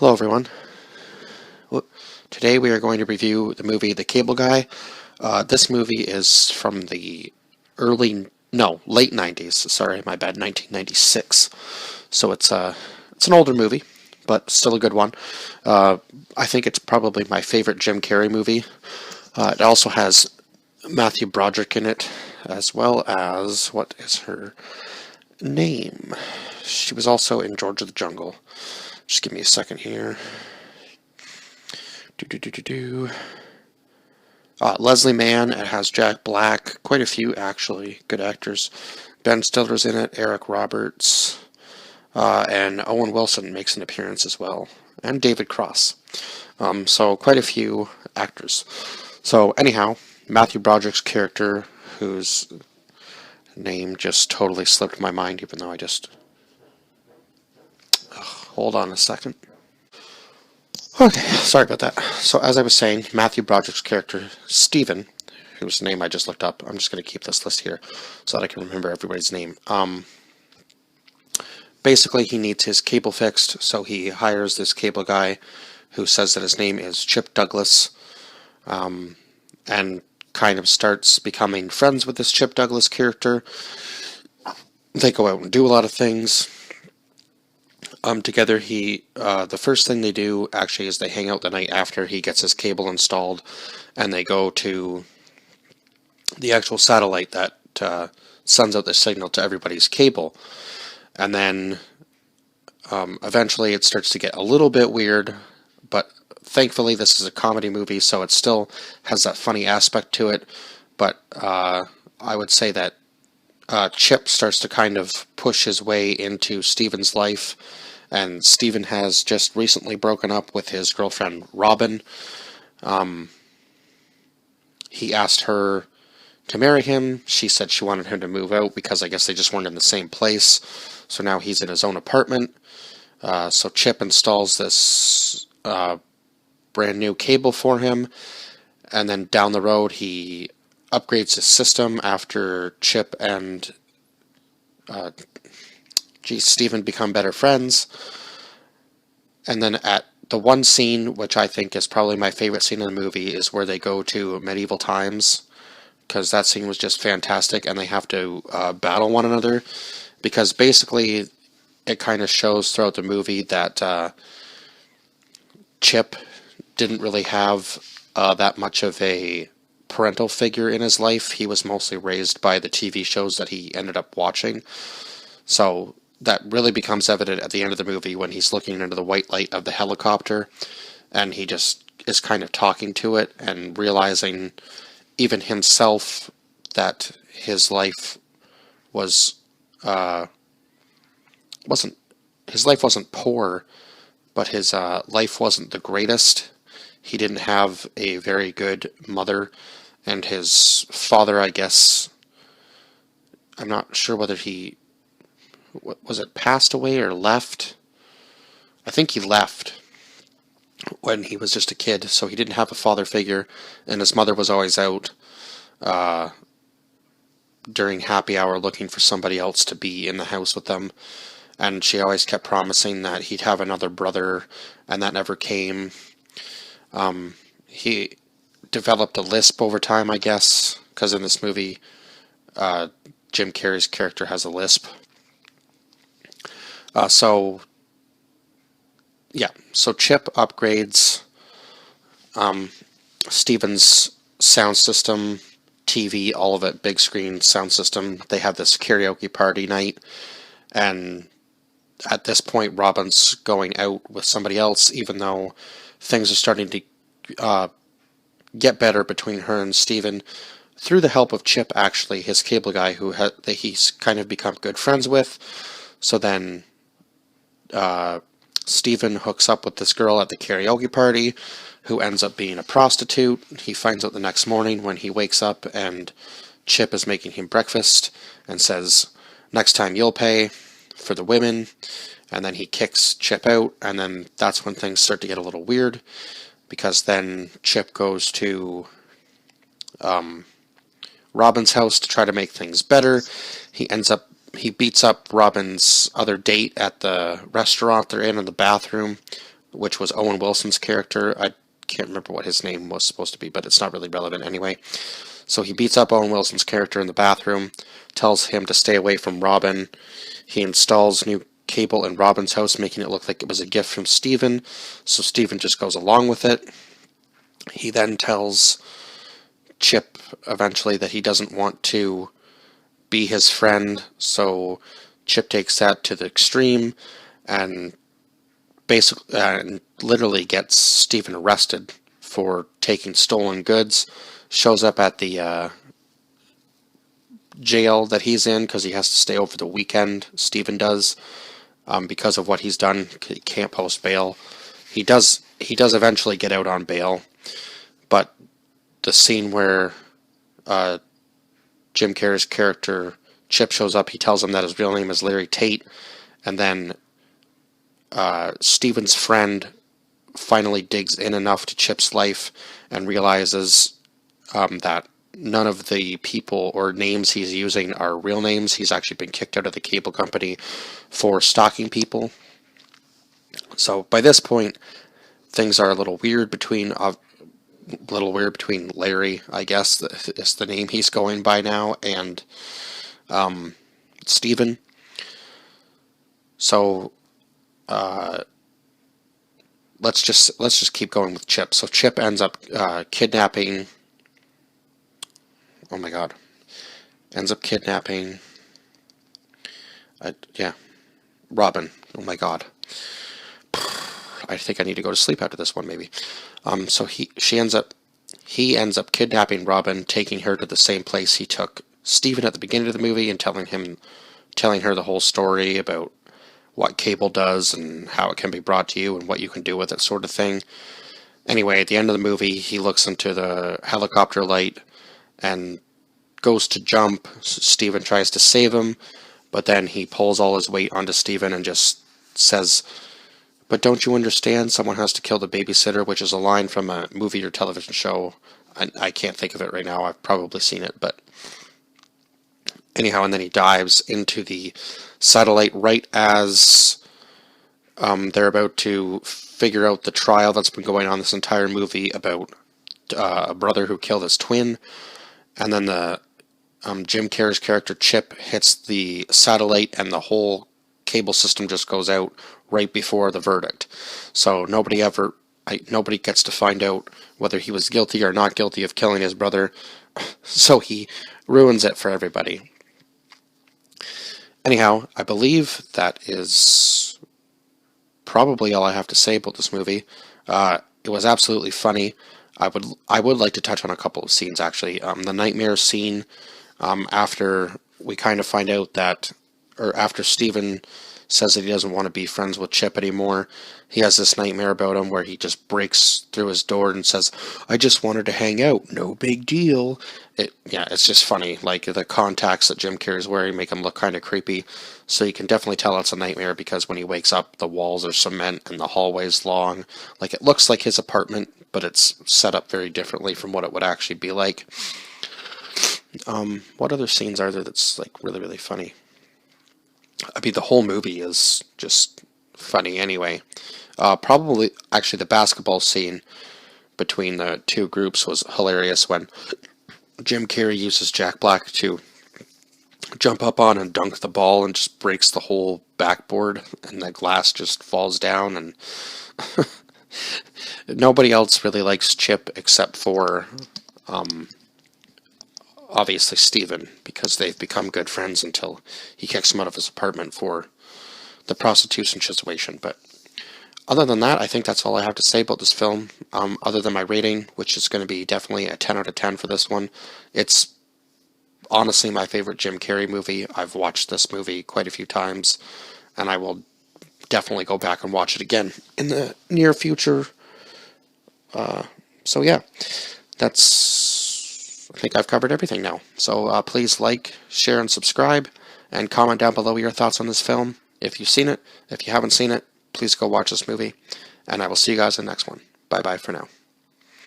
Hello everyone. Today we are going to review the movie The Cable Guy. This movie is from the late 90s. Sorry, my bad, 1996. So it's an older movie, but still a good one. I think it's probably my favorite Jim Carrey movie. It also has Matthew Broderick in it, as well as, what is her name? She was also in George of the Jungle. Just give me a second here. Leslie Mann. It has Jack Black. Quite a few, actually. Good actors. Ben Stiller's in it. Eric Roberts. And Owen Wilson makes an appearance as well. And David Cross. So quite a few actors. So anyhow, Matthew Broderick's character, whose name just totally slipped my mind, even though I just... hold on a second. Okay, sorry about that. So as I was saying, Matthew Broderick's character, Steven, whose name I just looked up, I'm just going to keep this list here so that I can remember everybody's name. Basically, he needs his cable fixed, so he hires this cable guy who says that his name is Chip Douglas, and kind of starts becoming friends with this Chip Douglas character. They go out and do a lot of things. Together, the first thing they do, actually, is they hang out the night after he gets his cable installed, and they go to the actual satellite that sends out the signal to everybody's cable. And then, eventually, it starts to get a little bit weird, but thankfully, this is a comedy movie, so it still has that funny aspect to it. But I would say that Chip starts to kind of push his way into Steven's life, and Steven has just recently broken up with his girlfriend, Robin. He asked her to marry him. She said she wanted him to move out because I guess they just weren't in the same place. So now he's in his own apartment. So Chip installs this brand new cable for him, and then down the road he upgrades his system after Chip and Steven become better friends. And then at the one scene, which I think is probably my favorite scene in the movie, is where they go to medieval times, because that scene was just fantastic, and they have to battle one another, because basically it kind of shows throughout the movie that Chip didn't really have that much of a parental figure in his life. He was mostly raised by the TV shows that he ended up watching. So that really becomes evident at the end of the movie when he's looking into the white light of the helicopter, and he just is kind of talking to it and realizing even himself that his life wasn't poor, but his life wasn't the greatest. He didn't have a very good mother, and his father, I guess, I'm not sure whether he, passed away or left? I think he left when he was just a kid, so he didn't have a father figure, and his mother was always out during happy hour looking for somebody else to be in the house with them, and she always kept promising that he'd have another brother, and that never came. He developed a lisp over time, I guess, because in this movie, Jim Carrey's character has a lisp. So Chip upgrades Steven's sound system, TV, all of it, big screen sound system. They have this karaoke party night, and at this point, Robin's going out with somebody else, even though things are starting to get better between her and Steven, through the help of Chip, actually, his cable guy, that he's kind of become good friends with. So then Steven hooks up with this girl at the karaoke party, who ends up being a prostitute. He finds out the next morning when he wakes up and Chip is making him breakfast and says, "Next time you'll pay for the women." And then he kicks Chip out, and then that's when things start to get a little weird, because then Chip goes to Robin's house to try to make things better. He beats up Robin's other date at the restaurant they're in the bathroom, which was Owen Wilson's character. I can't remember what his name was supposed to be, but it's not really relevant anyway. So he beats up Owen Wilson's character in the bathroom, tells him to stay away from Robin. He installs new cable in Robin's house, making it look like it was a gift from Steven, so Steven just goes along with it. He then tells Chip eventually that he doesn't want to be his friend, so Chip takes that to the extreme and basically literally gets Steven arrested for taking stolen goods. Shows up at the jail that he's in because he has to stay over the weekend. Steven does, because of what he's done. He can't post bail. He does eventually get out on bail, but the scene where Jim Carrey's character Chip shows up, he tells him that his real name is Larry Tate, and then Steven's friend finally digs in enough to Chip's life and realizes that none of the people or names he's using are real names. He's actually been kicked out of the cable company for stalking people. So by this point, things are a little weird between Larry, I guess is the name he's going by now, and Steven. So let's just keep going with Chip. So Chip ends up kidnapping. Oh my God! Ends up kidnapping. Robin. Oh my God! I think I need to go to sleep after this one, maybe. So he ends up kidnapping Robin, taking her to the same place he took Steven at the beginning of the movie, and telling her the whole story about what cable does and how it can be brought to you and what you can do with it, sort of thing. Anyway, at the end of the movie, he looks into the helicopter light and goes to jump. Steven tries to save him, but then he pulls all his weight onto Steven and just says, "But don't you understand? Someone has to kill the babysitter," which is a line from a movie or television show. I can't think of it right now. I've probably seen it, but anyhow, and then he dives into the satellite right as they're about to figure out the trial that's been going on this entire movie about a brother who killed his twin. And then the Jim Carrey's character Chip hits the satellite, and the whole cable system just goes out right before the verdict. So nobody gets to find out whether he was guilty or not guilty of killing his brother. So he ruins it for everybody. Anyhow, I believe that is probably all I have to say about this movie. It was absolutely funny. I would like to touch on a couple of scenes, actually. The nightmare scene, after we kind of find out that, or after Steven says that he doesn't want to be friends with Chip anymore, he has this nightmare about him where he just breaks through his door and says, "I just wanted to hang out, no big deal." It's just funny. Like, the contacts that Jim Carrey's wearing make him look kind of creepy, so you can definitely tell it's a nightmare, because when he wakes up, the walls are cement and the hallway's long. Like, it looks like his apartment, but it's set up very differently from what it would actually be like. What other scenes are there that's like really, really funny? I mean, the whole movie is just funny anyway. Probably, actually, the basketball scene between the two groups was hilarious when Jim Carrey uses Jack Black to jump up on and dunk the ball and just breaks the whole backboard, and the glass just falls down, and nobody else really likes Chip except for obviously Steven, because they've become good friends until he kicks him out of his apartment for the prostitution situation. But other than that, I think that's all I have to say about this film, other than my rating, which is going to be definitely a 10 out of 10 for this one. It's honestly my favorite Jim Carrey movie. I've watched this movie quite a few times, and I will definitely go back and watch it again in the near future. So yeah, I think I've covered everything now. So please like, share, and subscribe, and comment down below your thoughts on this film. If you've seen it, if you haven't seen it, please go watch this movie, and I will see you guys in the next one. Bye-bye for now.